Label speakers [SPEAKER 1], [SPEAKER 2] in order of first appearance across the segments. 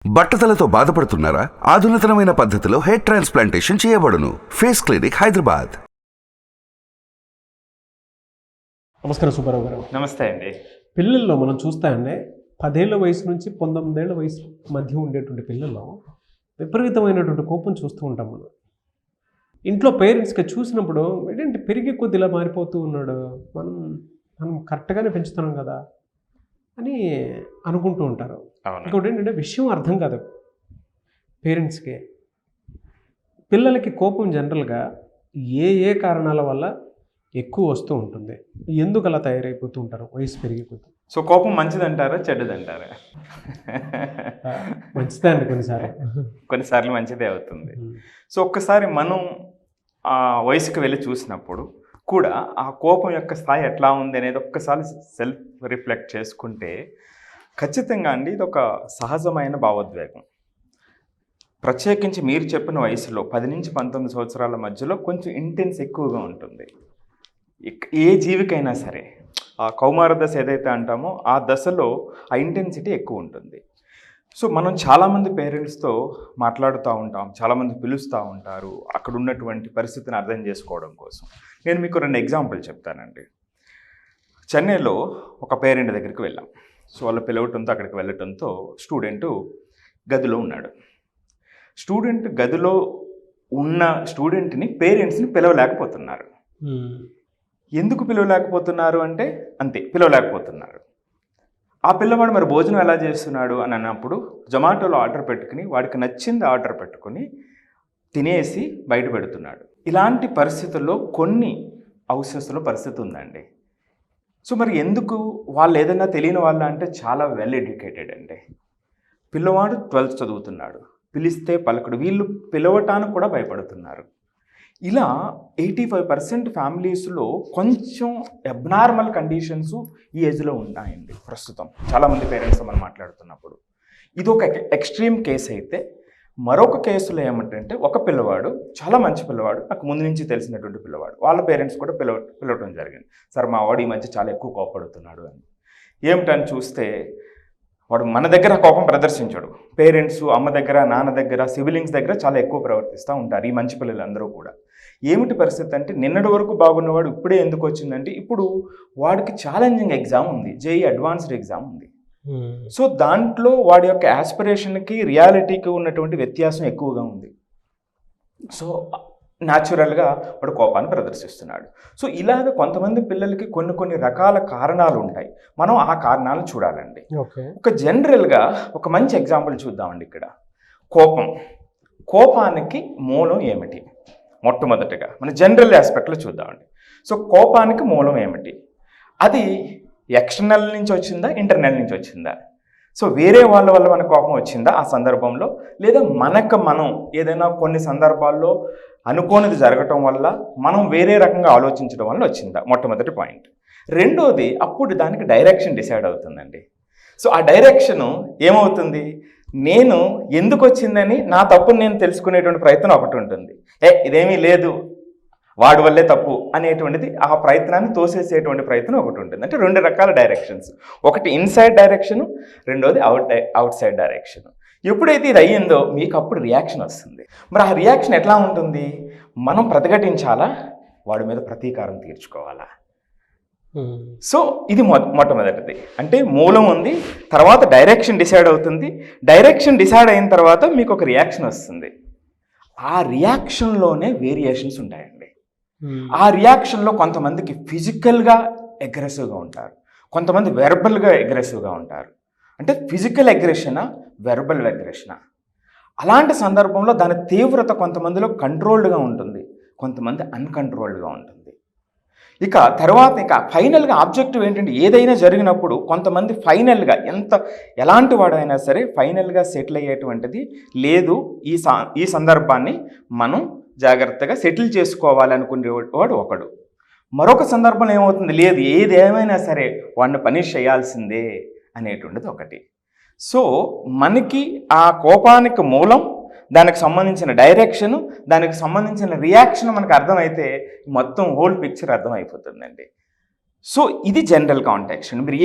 [SPEAKER 1] బట్టతలతో బాధపడుతున్నారా? ఆధునితనమైన పద్ధతిలో hair transplantation చేయబడును. Face clinic, Hyderabad.
[SPEAKER 2] నమస్కారం సుబ్బారావు గారు.
[SPEAKER 3] నమస్తే అండి.
[SPEAKER 2] పిల్లల్లో మనం చూస్తామంటే 10 ఏళ్ల వయసు నుంచి 19 ఏళ్ల వయసు మధ్య ఉండేటువంటి పిల్లల్లో విపరీతమైనటువంటి కోపం చూస్తూ ఉంటాం మనం. ఇంట్లో పేరెంట్స్కి చూసినప్పుడు ఏంటంటే పెరిగే కొద్ది ఇలా మారిపోతూ ఉన్నాడు, మనం కరెక్ట్గానే పెంచుతున్నాం కదా అని అనుకుంటూ ఉంటారు. ఇంకోటి ఏంటంటే విషయం అర్థం కాదు పేరెంట్స్కి. పిల్లలకి కోపం జనరల్గా ఏ కారణాల వల్ల ఎక్కువ వస్తూ ఉంటుంది, ఎందుకు అలా తయారైపోతూ ఉంటారు వయసు పెరిగే కొద్ది?
[SPEAKER 3] సో కోపం మంచిదంటారా చెడ్డదంటారా?
[SPEAKER 2] మంచిదే అండి,
[SPEAKER 3] కొన్నిసార్లు మంచిదే అవుతుంది. సో ఒక్కసారి మనం ఆ వయసుకు వెళ్ళి చూసినప్పుడు కూడా ఆ కోపం యొక్క స్థాయి ఎట్లా ఉంది అనేది ఒక్కసారి సెల్ఫ్ రిఫ్లెక్ట్ చేసుకుంటే ఖచ్చితంగా అండి ఇది ఒక సహజమైన భావోద్వేగం. ప్రత్యేకించి మీరు చెప్పిన వయసులో 10 నుంచి 19 సంవత్సరాల మధ్యలో కొంచెం ఇంటెన్స్ ఎక్కువగా ఉంటుంది. ఏ జీవికైనా సరే ఆ కౌమార దశ ఏదైతే అంటామో ఆ దశలో ఆ ఇంటెన్సిటీ ఎక్కువ ఉంటుంది. సో మనం చాలామంది పేరెంట్స్తో మాట్లాడుతూ ఉంటాం, చాలామంది పిలుస్తూ ఉంటారు అక్కడ ఉన్నటువంటి పరిస్థితిని అర్థం చేసుకోవడం కోసం. నేను మీకు 2 ఎగ్జాంపుల్ చెప్తానండి. చెన్నైలో ఒక పేరెంట్ దగ్గరికి వెళ్ళాం. సో వాళ్ళు పిలవటంతో అక్కడికి వెళ్ళటంతో స్టూడెంటు గదిలో ఉన్నాడు. స్టూడెంట్ గదిలో ఉన్న స్టూడెంట్ని పేరెంట్స్ని పిలవలేకపోతున్నారు. ఎందుకు పిలవలేకపోతున్నారు అంటే అంతే, పిలవలేకపోతున్నారు. ఆ పిల్లవాడు మరి భోజనం ఎలా చేస్తున్నాడు అని అన్నప్పుడు జొమాటోలో ఆర్డర్ పెట్టుకుని వాడికి నచ్చింది ఆర్డర్ పెట్టుకుని తినేసి బయట పెడుతున్నాడు. ఇలాంటి పరిస్థితుల్లో కొన్ని హౌసెస్లో పరిస్థితి ఉందండి. సో మరి ఎందుకు వాళ్ళు ఏదైనా తెలియని వాళ్ళ అంటే చాలా వెల్ ఎడ్యుకేటెడ్ అండి. పిల్లవాడు 12th చదువుతున్నాడు, పిలిస్తే పలకడు, వీళ్ళు పిలవటానికి కూడా భయపడుతున్నారు. ఇలా 85% ఫ్యామిలీస్లో కొంచెం అబ్నార్మల్ కండిషన్స్ ఈ ఏజ్లో ఉన్నాయండి ప్రస్తుతం. చాలామంది పేరెంట్స్ మనం మాట్లాడుతున్నప్పుడు ఇది ఒక ఎక్స్ట్రీమ్ కేసు అయితే, మరొక కేసులో ఏమంటే ఒక పిల్లవాడు చాలా మంచి పిల్లవాడు, నాకు ముందు నుంచి తెలిసినటువంటి పిల్లవాడు, వాళ్ళ పేరెంట్స్ కూడా పిలవటం జరిగింది. సార్ మా వాడు ఈ మధ్య చాలా ఎక్కువ కోపడుతున్నాడు అని. ఏమిటని చూస్తే వాడు మన దగ్గర కోపం ప్రదర్శించాడు. పేరెంట్స్ అమ్మ దగ్గర, నాన్న దగ్గర, సిబ్లింగ్స్ దగ్గర చాలా ఎక్కువ ప్రవర్తిస్తూ ఉంటారు ఈ మంచి పిల్లలందరూ కూడా. ఏమిటి పరిస్థితి అంటే నిన్నటి వరకు బాగున్నవాడు ఇప్పుడే ఎందుకు వచ్చిందంటే ఇప్పుడు వాడికి ఛాలెంజింగ్ ఎగ్జామ్ ఉంది, జేఈ అడ్వాన్స్డ్ ఎగ్జామ్ ఉంది. సో దాంట్లో వాడి యొక్క యాస్పిరేషన్కి రియాలిటీకి ఉన్నటువంటి వ్యత్యాసం ఎక్కువగా ఉంది. సో న్యాచురల్గా వాడు కోపాన్ని ప్రదర్శిస్తున్నాడు. సో ఇలాగ కొంతమంది పిల్లలకి కొన్ని రకాల కారణాలు ఉంటాయి. మనం ఆ కారణాలను చూడాలండి. ఒక జనరల్గా ఒక మంచి ఎగ్జాంపుల్ చూద్దామండి. ఇక్కడ కోపానికి మూలం ఏమిటి? మొట్టమొదటిగా మన జనరల్ ఆస్పెక్ట్లో చూద్దామండి. సో కోపానికి మూలం ఏమిటి? అది ఎక్స్టర్నల్ నుంచి వచ్చిందా, ఇంటర్నల్ నుంచి వచ్చిందా? సో వేరే వాళ్ళ వల్ల మన కోపం వచ్చిందా ఆ సందర్భంలో, లేదా మనం ఏదైనా కొన్ని సందర్భాల్లో అనుకోనిది జరగటం వల్ల మనం వేరే రకంగా ఆలోచించడం వల్ల వచ్చిందా? మొట్టమొదటి పాయింట్. రెండోది, అప్పుడు దానికి డైరెక్షన్ డిసైడ్ అవుతుందండి. సో ఆ డైరెక్షను ఏమవుతుంది? నేను ఎందుకు వచ్చిందని నా తప్పును నేను తెలుసుకునేటువంటి ప్రయత్నం ఒకటి ఉంటుంది. ఇదేమీ లేదు, వాడి వల్లే తప్పు అనేటువంటిది ఆ ప్రయత్నాన్ని తోసేసేటువంటి ప్రయత్నం ఒకటి ఉంటుంది. అంటే 2 రకాల డైరెక్షన్స్, ఒకటి ఇన్సైడ్ డైరెక్షను, రెండోది అవుట్ సైడ్ డైరెక్షన్. ఎప్పుడైతే ఇది అయ్యిందో మీకు అప్పుడు రియాక్షన్ వస్తుంది. మరి ఆ రియాక్షన్ ఎట్లా ఉంటుంది? మనం ప్రతిఘటించాలా, వాడి మీద ప్రతీకారం తీర్చుకోవాలా? సో ఇది మొట్టమొదటిది. అంటే మూలం ఉంది, తర్వాత డైరెక్షన్ డిసైడ్ అవుతుంది. డైరెక్షన్ డిసైడ్ అయిన తర్వాత మీకు ఒక రియాక్షన్ వస్తుంది. ఆ రియాక్షన్లోనే వేరియేషన్స్ ఉంటాయండి. ఆ రియాక్షన్లో కొంతమందికి ఫిజికల్గా అగ్రెసివ్గా ఉంటారు, కొంతమంది వెర్బల్గా అగ్రెసివ్గా ఉంటారు. అంటే ఫిజికల్ అగ్రెషనా, వెర్బల్ అగ్రెషనా? అలాంటి సందర్భంలో దాని తీవ్రత కొంతమందిలో కంట్రోల్డ్గా ఉంటుంది, కొంతమంది అన్కంట్రోల్డ్గా ఉంటుంది. ఇక తర్వాత ఫైనల్గా ఆబ్జెక్టివ్ ఏంటంటే ఏదైనా జరిగినప్పుడు కొంతమంది ఫైనల్గా ఎలాంటి వాడైనా సరే ఫైనల్గా సెటిల్ అయ్యేటువంటిది లేదు, ఈ సందర్భాన్ని మనం జాగ్రత్తగా సెటిల్ చేసుకోవాలనుకునేవాడు ఒకడు. మరొక సందర్భంలో ఏమవుతుంది, లేదు ఏది ఏమైనా సరే వాడిని పనిష్ చేయాల్సిందే అనేటువంటిది ఒకటి. సో మనకి ఆ కోపానికి మూలం, దానికి సంబంధించిన డైరెక్షను, దానికి సంబంధించిన రియాక్షన్ మనకు అర్థమైతే మొత్తం హోల్ పిక్చర్ అర్థమైపోతుందండి. సో ఇది జనరల్ కాంటాక్షన్. మీరు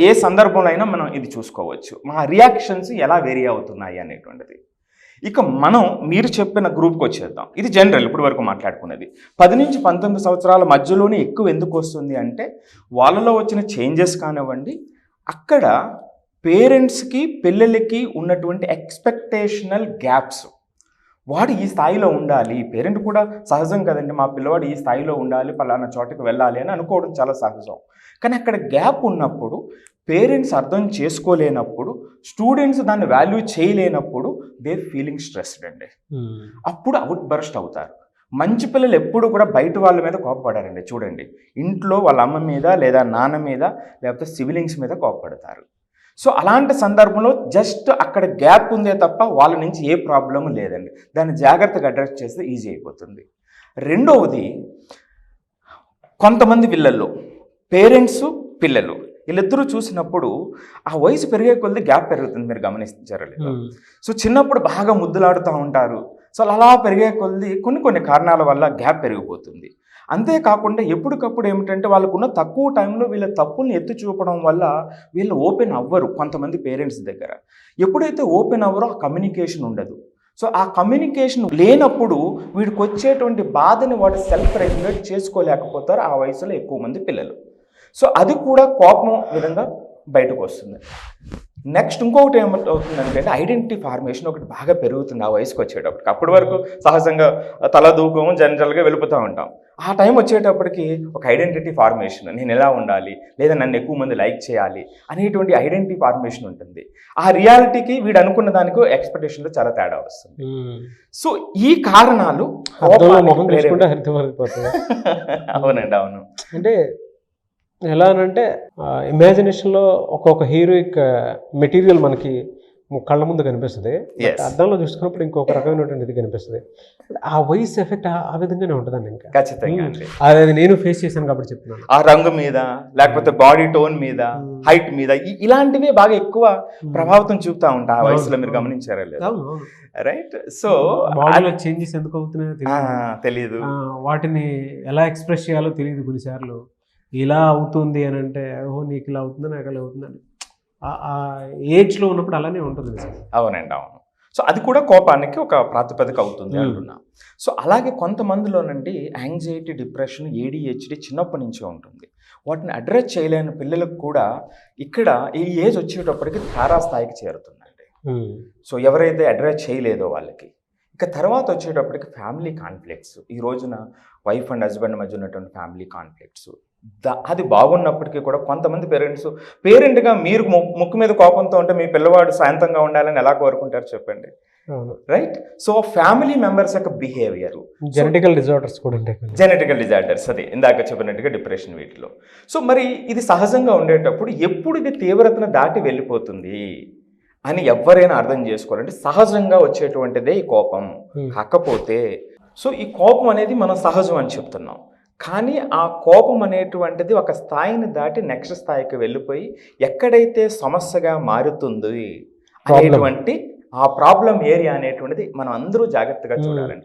[SPEAKER 3] ఏ సందర్భంలో అయినా మనం ఇది చూసుకోవచ్చు, మా రియాక్షన్స్ ఎలా వేరీ అవుతున్నాయి అనేటువంటిది. ఇక మనం మీరు చెప్పిన గ్రూప్కి వచ్చేద్దాం. ఇది జనరల్ ఇప్పుడు వరకు మాట్లాడుకున్నది. 10 నుంచి 19 సంవత్సరాల మధ్యలోనే ఎక్కువ ఎందుకు వస్తుంది అంటే వాళ్ళలో వచ్చిన చేంజెస్ కానివ్వండి, అక్కడ పేరెంట్స్కి పిల్లలకి ఉన్నటువంటి ఎక్స్పెక్టేషనల్ గ్యాప్స్. వాడు ఈ స్థాయిలో ఉండాలి, పేరెంట్ కూడా సహజం కదండి, మా పిల్లవాడు ఈ స్థాయిలో ఉండాలి, పలానా చోటకి వెళ్ళాలి అని అనుకోవడం చాలా సహజం. కానీ అక్కడ గ్యాప్ ఉన్నప్పుడు, పేరెంట్స్ అర్థం చేసుకోలేనప్పుడు, స్టూడెంట్స్ దాన్ని వాల్యూ చేయలేనప్పుడు దే ఫీలింగ్ స్ట్రెస్డ్ అండి. అప్పుడు అవుట్ బర్స్ట్ అవుతారు. మంచి పిల్లలు ఎప్పుడు కూడా బయట వాళ్ళ మీద కోపపడారండి. చూడండి, ఇంట్లో వాళ్ళ అమ్మ మీద లేదా నాన్న మీద లేకపోతే సిబ్లింగ్స్ మీద కోపపడతారు. సో అలాంటి సందర్భంలో జస్ట్ అక్కడ గ్యాప్ ఉందే తప్ప వాళ్ళ నుంచి ఏ ప్రాబ్లము లేదండి. దాన్ని జాగ్రత్తగా అడ్రస్ చేస్తే ఈజీ అయిపోతుంది. రెండవది, కొంతమంది పిల్లల్లో పేరెంట్స్ పిల్లలు వీళ్ళిద్దరూ చూసినప్పుడు ఆ వయసు పెరిగే కొద్దీ గ్యాప్ పెరుగుతుంది. మీరు గమనించారు లేదు? సో చిన్నప్పుడు బాగా ముద్దులాడుతూ ఉంటారు. సో అలా పెరిగే కొద్దీ కొన్ని కారణాల వల్ల గ్యాప్ పెరిగిపోతుంది. అంతేకాకుండా ఎప్పటికప్పుడు ఏమిటంటే వాళ్ళకున్న తక్కువ టైంలో వీళ్ళ తప్పుల్ని ఎత్తి చూపడం వల్ల వీళ్ళు ఓపెన్ అవ్వరు. కొంతమంది పేరెంట్స్ దగ్గర ఎప్పుడైతే ఓపెన్ అవ్వరో ఆ కమ్యూనికేషన్ ఉండదు. సో ఆ కమ్యూనికేషన్ లేనప్పుడు వీడికి వచ్చేటువంటి బాధని వాడు సెల్ఫ్ రెగ్యులేట్ చేసుకోలేకపోతారు ఆ వయసులో ఎక్కువ మంది పిల్లలు. సో అది కూడా కోపం విధంగా బయటకు వస్తుంది. నెక్స్ట్ ఇంకొకటి ఏమవుతుందంటే ఐడెంటిటీ ఫార్మేషన్ ఒకటి బాగా పెరుగుతుంది ఆ వయసుకు వచ్చేటప్పటికి. అప్పటి వరకు సహజంగా తల దూకము జనరల్గా వెళ్ళిపోతూ ఉంటాం. ఆ టైం వచ్చేటప్పటికి ఒక ఐడెంటిటీ ఫార్మేషన్, నేను ఎలా ఉండాలి లేదా నన్ను ఎక్కువ మంది లైక్ చేయాలి అనేటువంటి ఐడెంటిటీ ఫార్మేషన్ ఉంటుంది. ఆ రియాలిటీకి వీడు అనుకున్న దానికి ఎక్స్పెక్టేషన్లో చాలా తేడా వస్తుంది. సో ఈ కారణాలు అవునండి, అవును.
[SPEAKER 2] అంటే ఎలా అనంటే ఇమాజినేషన్లో ఒక్కొక్క హీరోయిక్ మెటీరియల్ మనకి కళ్ళ ముందు కనిపిస్తుంది, అద్దంలో చూసుకున్నప్పుడు ఇంకొక రకమైనటువంటి ఇది కనిపిస్తుంది. ఆ వాయిస్ ఎఫెక్ట్ ఆ విధంగానే ఉంటుందండి. ఇంకా
[SPEAKER 3] ఖచ్చితంగా
[SPEAKER 2] అది నేను ఫేస్ చేశాను కాబట్టి చెప్తున్నాను.
[SPEAKER 3] ఆ రంగు మీద లేకపోతే బాడీ టోన్ మీద హైట్ మీద ఇలాంటివి బాగా ఎక్కువ ప్రభావితం చూపుతా ఉంటాయి ఆ వయసులో. మీరు గమనించారా లేదా? రైట్. సో
[SPEAKER 2] బాడీలో చేంజెస్ ఎందుకు అవుతున్నాయో
[SPEAKER 3] తెలియదు,
[SPEAKER 2] వాటిని ఎలా ఎక్స్ప్రెస్ చేయాలో తెలియదు. కొన్నిసార్లు ఇలా అవుతుంది అని అంటే ఓహో నీకు ఇలా అవుతుంది నాకు ఇలా అవుతుందని ఆ ఏజ్లో ఉన్నప్పుడు అలానే ఉంటుంది.
[SPEAKER 3] అవునండి, అవును. సో అది కూడా కోపానికి ఒక ప్రాతిపదిక అవుతుంది అంటున్నా. సో అలాగే కొంతమందిలోనండి యాంగ్జైటీ, డిప్రెషన్, ADHD చిన్నప్పటి నుంచే ఉంటుంది. వాటిని అడ్రస్ చేయలేని పిల్లలకు కూడా ఇక్కడ ఈ ఏజ్ వచ్చేటప్పటికి తారాస్థాయికి చేరుతుందండి. సో ఎవరైతే అడ్రస్ చేయలేదో వాళ్ళకి ఇక తర్వాత వచ్చేటప్పటికి ఫ్యామిలీ కాన్ఫ్లిక్ట్స్. ఈ రోజున వైఫ్ అండ్ హస్బెండ్ మధ్య ఉన్నటువంటి ఫ్యామిలీ కాన్ఫ్లిక్ట్స్ అది బాగున్నప్పటికీ కూడా కొంతమంది పేరెంట్గా మీరు ముక్కు మీద కోపంతో ఉంటే మీ పిల్లవాడు శాంతంగా ఉండాలని ఎలా కోరుకుంటారు చెప్పండి? రైట్. సో ఫ్యామిలీ మెంబర్స్ యొక్క బిహేవియర్,
[SPEAKER 2] జెనెటికల్ డిజార్డర్స్ కూడా ఉంటాయి.
[SPEAKER 3] జెనెటికల్ డిజార్డర్స్, అదే ఇందాక చెప్పినట్టుగా డిప్రెషన్, వీటిలో. సో మరి ఇది సహజంగా ఉండేటప్పుడు ఎప్పుడు ఇది తీవ్రతను దాటి వెళ్ళిపోతుంది అని ఎవరైనా అర్థం చేసుకోవాలంటే సహజంగా వచ్చేటువంటిదే ఈ కోపం. కాకపోతే సో ఈ కోపం అనేది మనం సహజం అని చెప్తున్నాం, కానీ ఆ కోపం అనేటువంటిది ఒక స్థాయిని దాటి నెక్స్ట్ స్థాయికి వెళ్ళిపోయి ఎక్కడైతే సమస్యగా మారుతుంది అనేటువంటి ఆ ప్రాబ్లం ఏరియా అనేటువంటిది మనం అందరూ జాగ్రత్తగా చూడాలండి.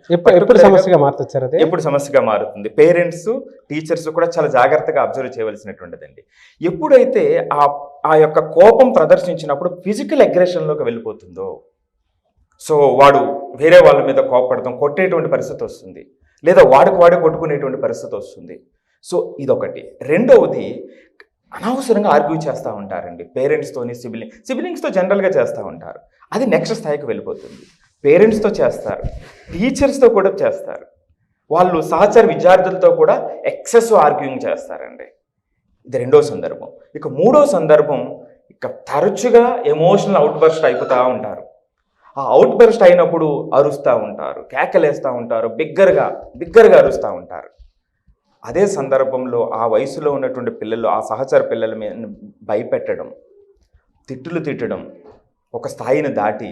[SPEAKER 3] ఎప్పుడు సమస్యగా మారుతుంది పేరెంట్స్, టీచర్స్ కూడా చాలా జాగ్రత్తగా అబ్జర్వ్ చేయవలసినటువంటిదండి. ఎప్పుడైతే ఆ యొక్క కోపం ప్రదర్శించినప్పుడు ఫిజికల్ అగ్రెషన్లోకి వెళ్ళిపోతుందో, సో వాడు వేరే వాళ్ళ మీద కోపడతాం, కొట్టేటువంటి పరిస్థితి వస్తుంది, లేదా వాడే కొట్టుకునేటువంటి పరిస్థితి వస్తుంది. సో ఇదొకటి. రెండవది, అనవసరంగా ఆర్గ్యూ చేస్తూ ఉంటారండి పేరెంట్స్తోని, సిబ్లింగ్స్తో జనరల్గా చేస్తూ ఉంటారు. అది నెక్స్ట్ స్థాయికి వెళ్ళిపోతుంది. పేరెంట్స్తో చేస్తారు, టీచర్స్తో కూడా చేస్తారు, వాళ్ళు సహచర విద్యార్థులతో కూడా ఎక్సెసివ్ ఆర్గ్యూయింగ్ చేస్తారండి. ఇది రెండో సందర్భం. ఇక మూడో సందర్భం, ఇక తరచుగా ఎమోషనల్ అవుట్బర్స్ట్ అయిపోతూ ఉంటారు. ఆ అవుట్బర్స్ట్ అయినప్పుడు అరుస్తూ ఉంటారు, కేకలేస్తూ ఉంటారు, బిగ్గరగా అరుస్తూ ఉంటారు. అదే సందర్భంలో ఆ వయసులో ఉన్నటువంటి పిల్లలు ఆ సహచర పిల్లల మీద భయపెట్టడం, తిట్టడం ఒక స్థాయిని దాటి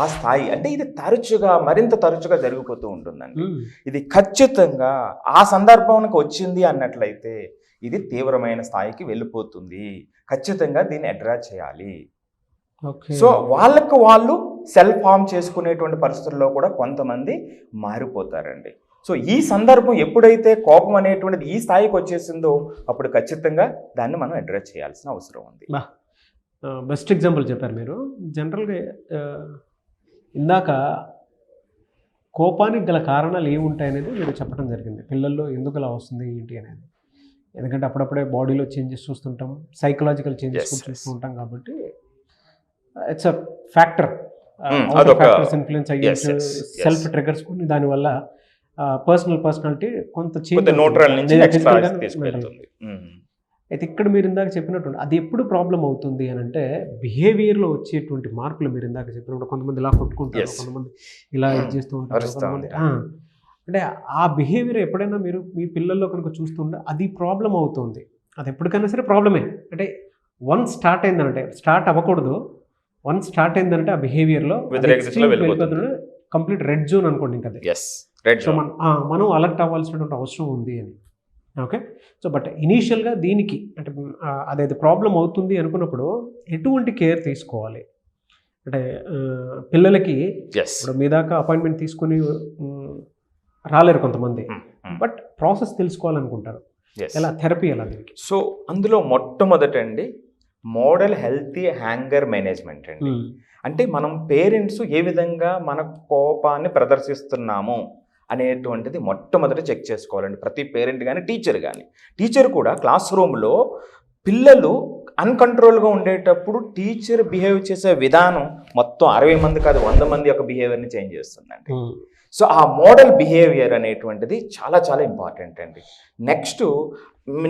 [SPEAKER 3] ఆ స్థాయి అంటే ఇది తరచుగా మరింత తరచుగా జరిగిపోతూ ఉంటుందండి. ఇది ఖచ్చితంగా ఆ సందర్భానికి వచ్చింది అన్నట్లయితే ఇది తీవ్రమైన స్థాయికి వెళ్ళిపోతుంది. ఖచ్చితంగా దీన్ని అడ్రస్ చేయాలి. సో వాళ్ళు సెల్ఫ్ హార్మ్ చేసుకునేటువంటి పరిస్థితుల్లో కూడా కొంతమంది మారిపోతారండి. సో ఈ సందర్భం ఎప్పుడైతే కోపం అనేటువంటిది ఈ స్థాయికి వచ్చేసిందో అప్పుడు ఖచ్చితంగా దాన్ని మనం అడ్రస్ చేయాల్సిన అవసరం ఉంది.
[SPEAKER 2] బెస్ట్ ఎగ్జాంపుల్ చెప్పారు మీరు. జనరల్గా ఇందాక కోపానికి గల కారణాలు ఏముంటాయనేది మీరు చెప్పడం జరిగింది. పిల్లల్లో ఎందుకు అలా వస్తుంది ఏంటి అనేది. ఎందుకంటే అప్పుడప్పుడే బాడీలో చేంజెస్ చూస్తుంటాం, సైకలాజికల్ చేంజెస్ కూడా చూస్తూ ఉంటాం కాబట్టి it's a factor. Factors influence అయ్యే సెల్ఫ్ ట్రిగర్స్ కొన్ని, దానివల్ల పర్సనాలిటీ కొంత చేంజ్
[SPEAKER 3] న్యూట్రల్ నుంచి తీసుకెళ్తుంది.
[SPEAKER 2] అయితే ఇక్కడ మీరు ఇందాక చెప్పినట్టు అది ఎప్పుడు ప్రాబ్లం అవుతుంది అని అంటే బిహేవియర్లో వచ్చేటువంటి మార్పులు. మీరు ఇందాక చెప్పినప్పుడు కొంతమంది ఇలా కొట్టుకుంటారు, కొంతమంది ఇలా ఇది చేస్తూ ఉంటారు, కొంతమంది అంటే ఆ బిహేవియర్ ఎప్పుడైనా మీరు మీ పిల్లల్లో కనుక చూస్తుంటే అది ప్రాబ్లం అవుతుంది. అది ఎప్పటికైనా సరే ప్రాబ్లమే. అంటే వన్స్ స్టార్ట్ అయిందంటే, స్టార్ట్ అవ్వకూడదు, వన్స్ స్టార్ట్ అయిందంటే ఆ బిహేవియర్లో వెళ్ళిపోతుంది. కంప్లీట్ రెడ్ జోన్ అనుకోండి ఇంకా అది. సో మనం అలర్ట్ అవ్వాల్సినటువంటి అవసరం ఉంది అని. ఓకే. సో బట్ ఇనీషియల్గా దీనికి అంటే అదైతే ప్రాబ్లం అవుతుంది అనుకున్నప్పుడు ఎటువంటి కేర్ తీసుకోవాలి అంటే పిల్లలకి ఇప్పుడు మీ దాకా అపాయింట్మెంట్ తీసుకుని రాలేరు కొంతమంది, బట్ ప్రాసెస్ తెలుసుకోవాలనుకుంటారు. ఎలా థెరపీ ఎలా దీనికి?
[SPEAKER 3] సో అందులో మొట్టమొదటండి మోడల్ హెల్తీ హ్యాంగర్ మేనేజ్మెంట్ అండి. అంటే మనం పేరెంట్స్ ఏ విధంగా మన కోపాన్ని ప్రదర్శిస్తున్నాము అనేటువంటిది మొట్టమొదటి చెక్ చేసుకోవాలండి. ప్రతి పేరెంట్ కానీ టీచర్ కానీ. టీచర్ కూడా క్లాస్ రూమ్లో పిల్లలు అన్కంట్రోల్గా ఉండేటప్పుడు టీచర్ బిహేవ్ చేసే విధానం మొత్తం 60 మంది కాదు 100 మంది యొక్క బిహేవియర్ని చేంజ్ చేస్తుందండి. సో ఆ మోడల్ బిహేవియర్ అనేటువంటిది చాలా చాలా ఇంపార్టెంట్ అండి. నెక్స్ట్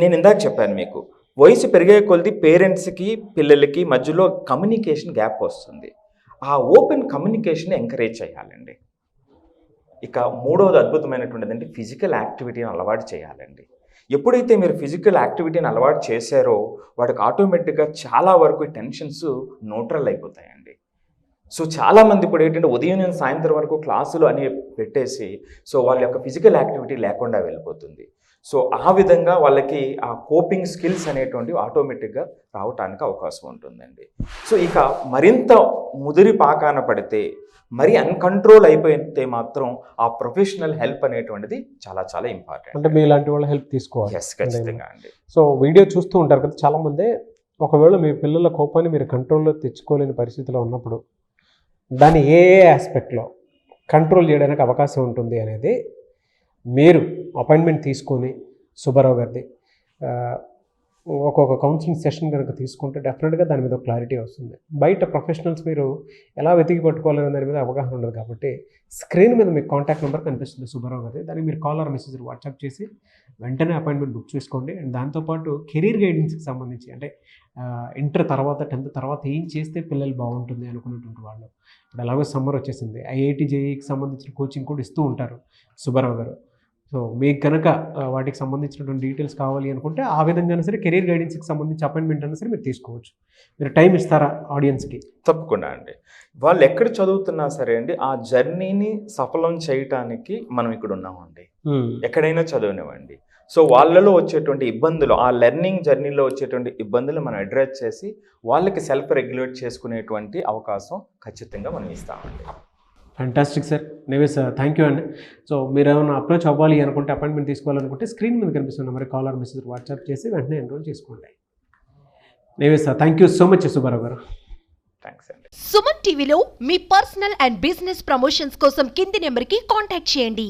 [SPEAKER 3] నేను ఇందాక చెప్పాను మీకు, వయసు పెరిగే కొలది పేరెంట్స్కి పిల్లలకి మధ్యలో కమ్యూనికేషన్ గ్యాప్ వస్తుంది. ఆ ఓపెన్ కమ్యూనికేషన్ ఎంకరేజ్ చేయాలండి. ఇక మూడవది అద్భుతమైనటువంటిది అంటే ఫిజికల్ యాక్టివిటీని అలవాటు చేయాలండి. ఎప్పుడైతే మీరు ఫిజికల్ యాక్టివిటీని అలవాటు చేశారో వాడికి ఆటోమేటిక్గా చాలా వరకు టెన్షన్స్ న్యూట్రల్ అయిపోతాయండి. సో చాలామంది ఇప్పుడు ఏంటంటే ఉదయం నుంచి సాయంత్రం వరకు క్లాసులు అని పెట్టేసి సో వాళ్ళ యొక్క ఫిజికల్ యాక్టివిటీ లేకుండా వెళ్ళిపోతుంది. సో ఆ విధంగా వాళ్ళకి ఆ కోపింగ్ స్కిల్స్ అనేటువంటివి ఆటోమేటిక్గా రావటానికి అవకాశం ఉంటుందండి. సో ఇక మరింత ముదిరి పాకాన పడితే మరి అన్కంట్రోల్ అయిపోతే మాత్రం ఆ ప్రొఫెషనల్ హెల్ప్ అనేటువంటిది చాలా చాలా ఇంపార్టెంట్.
[SPEAKER 2] అంటే మీ ఇలాంటి వాళ్ళ హెల్ప్ తీసుకోవాలి.
[SPEAKER 3] ఎస్, ఖచ్చితంగా అండి.
[SPEAKER 2] సో వీడియో చూస్తూ ఉంటారు కదా చాలామంది, ఒకవేళ మీ పిల్లల కోపాన్ని మీరు కంట్రోల్లో తెచ్చుకోలేని పరిస్థితిలో ఉన్నప్పుడు దాన్ని ఏ ఆస్పెక్ట్లో కంట్రోల్ చేయడానికి అవకాశం ఉంటుంది అనేది మీరు అపాయింట్మెంట్ తీసుకొని సుబ్బారావు గారిది ఒక్కొక్క కౌన్సిలింగ్ సెషన్ కనుక తీసుకుంటే డెఫినెట్గా దాని మీద క్లారిటీ వస్తుంది. బయట ప్రొఫెషనల్స్ మీరు ఎలా వెతికి పట్టుకోవాలనే దాని మీద అవగాహన ఉండదు కాబట్టి స్క్రీన్ మీద మీకు కాంటాక్ట్ నెంబర్ కనిపిస్తుంది సుబ్బారావు గారి. దానికి మీరు కాల్ ఆర్ మెసేజ్ వాట్సాప్ చేసి వెంటనే అపాయింట్మెంట్ బుక్ చేసుకోండి. అండ్ దాంతోపాటు కెరీర్ గైడెన్స్కి సంబంధించి అంటే ఇంటర్ తర్వాత 10th తర్వాత ఏం చేస్తే పిల్లలు బాగుంటుంది అనుకున్నటువంటి వాళ్ళు, ఇప్పుడు ఎలాగో సమ్మర్ వచ్చేసింది, IIT JEEకి సంబంధించిన కోచింగ్ కూడా ఇస్తూ ఉంటారు సుబ్బారావు గారు. సో మీకు కనుక వాటికి సంబంధించినటువంటి డీటెయిల్స్ కావాలి అనుకుంటే ఆ విధంగా సరే కెరీర్ గైడెన్స్కి సంబంధించి అపాయింట్మెంట్ అయినా సరే మీరు తీసుకోవచ్చు. మీరు టైం ఇస్తారా ఆడియన్స్కి?
[SPEAKER 3] తప్పకుండా అండి. వాళ్ళు ఎక్కడ చదువుతున్నా సరే అండి ఆ జర్నీని సఫలం చేయటానికి మనం ఇక్కడ ఉన్నామండి. ఎక్కడైనా చదవనివ్వండి. సో వాళ్ళలో వచ్చేటువంటి ఇబ్బందులు, ఆ లెర్నింగ్ జర్నీలో వచ్చేటువంటి ఇబ్బందులు మనం అడ్రస్ చేసి వాళ్ళకి సెల్ఫ్ రెగ్యులేట్ చేసుకునేటువంటి అవకాశం ఖచ్చితంగా మనం ఇస్తామండి.
[SPEAKER 2] Fantastic sir. నేవే సార్, థ్యాంక్ యూ అండి. సో మీరు ఏమైనా అప్రోచ్ అవ్వాలి అనుకుంటే, అపాయింట్మెంట్ తీసుకోవాలనుకుంటే స్క్రీన్ మీద కనిపిస్తున్న మరి కాల్ ఆర్ మెసేజ్ వాట్సాప్ చేసి వెంటనే ఎన్రోల్ చేసుకోండి. నేవే sir, thank you so much Subbarao garu.
[SPEAKER 3] Thanks అండి.
[SPEAKER 4] సుమన్ టీవీలో మీ పర్సనల్ అండ్ బిజినెస్ ప్రమోషన్స్ కోసం కింది నెంబర్కి కాంటాక్ట్ చేయండి.